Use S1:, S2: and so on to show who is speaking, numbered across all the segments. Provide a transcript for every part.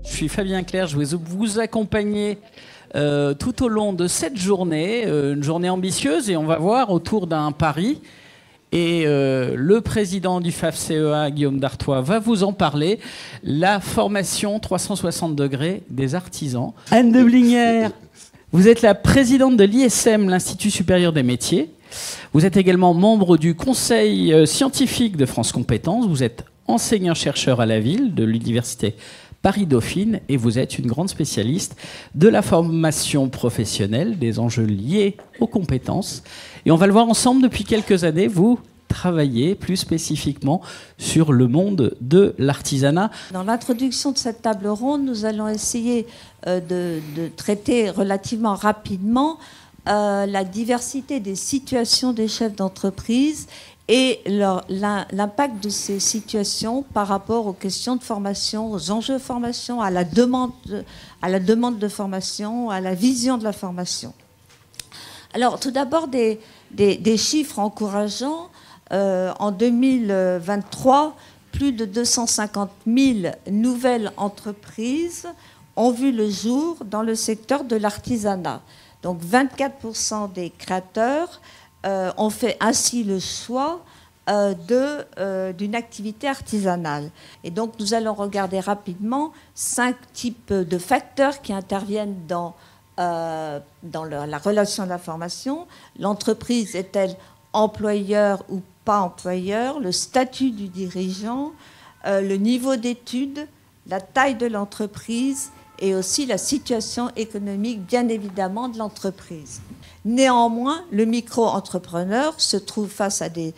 S1: Je suis Fabien Clerc, je vais vous accompagner tout au long de cette journée, une journée ambitieuse, et on va voir autour d'un pari. Et le président du FAFCEA, Guillaume Dartois, va vous en parler. La formation 360 degrés des artisans. Anne de Blinière, vous êtes la présidente de l'ISM, l'Institut supérieur des métiers. Vous êtes également membre du conseil scientifique de France Compétences. Vous êtes enseignant-chercheur à la ville de l'université Paris-Dauphine, et vous êtes une grande spécialiste de la formation professionnelle, des enjeux liés aux compétences. Et on va le voir ensemble, depuis quelques années, vous travaillez plus spécifiquement sur le monde de l'artisanat.
S2: Dans l'introduction de cette table ronde, nous allons essayer de traiter relativement rapidement la diversité des situations des chefs d'entreprise et l'impact de ces situations par rapport aux questions de formation, aux enjeux de formation, à la demande de formation, à la vision de la formation. Alors, tout d'abord, des chiffres encourageants. En 2023, plus de 250 000 nouvelles entreprises ont vu le jour dans le secteur de l'artisanat. Donc, 24% des créateurs ont fait ainsi le choix d'une activité artisanale. Et donc, nous allons regarder rapidement 5 types de facteurs qui interviennent dans la relation de la formation. L'entreprise est-elle employeur ou pas employeur? Le statut du dirigeant, le niveau d'études, la taille de l'entreprise et aussi la situation économique, bien évidemment, de l'entreprise. Néanmoins, le micro-entrepreneur se trouve face à des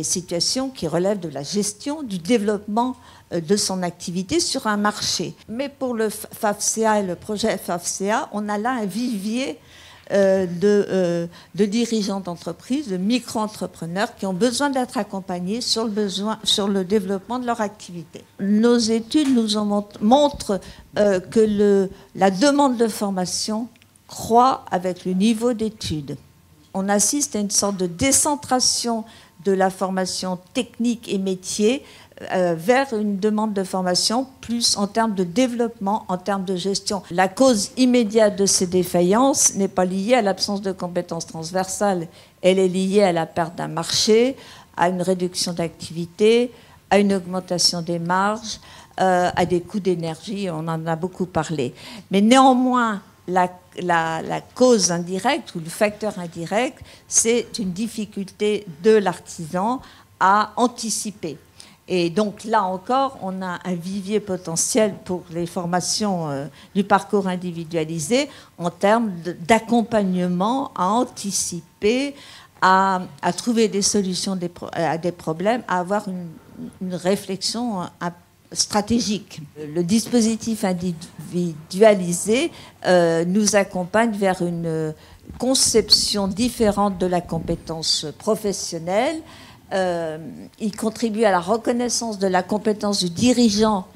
S2: situations qui relèvent de la gestion, du développement de son activité sur un marché. Mais pour le FAFCEA et le projet FAFCEA, on a là un vivier de dirigeants d'entreprise, de micro-entrepreneurs qui ont besoin d'être accompagnés sur le développement de leur activité. Nos études nous montrent que la demande de formation croît avec le niveau d'études. On assiste à une sorte de décentration de la formation technique et métier vers une demande de formation plus en termes de développement, en termes de gestion. La cause immédiate de ces défaillances n'est pas liée à l'absence de compétences transversales, elle est liée à la perte d'un marché, à une réduction d'activité, à une augmentation des marges, à des coûts d'énergie, on en a beaucoup parlé. Mais néanmoins, la cause indirecte ou le facteur indirect, c'est une difficulté de l'artisan à anticiper. Et donc là encore, on a un vivier potentiel pour les formations du parcours individualisé en termes d'accompagnement, à anticiper, à trouver des solutions à des problèmes, à avoir une réflexion stratégique. Le dispositif individualisé nous accompagne vers une conception différente de la compétence professionnelle. Il contribue à la reconnaissance de la compétence du dirigeant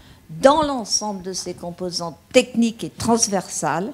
S2: dans l'ensemble de ses composantes techniques et transversales.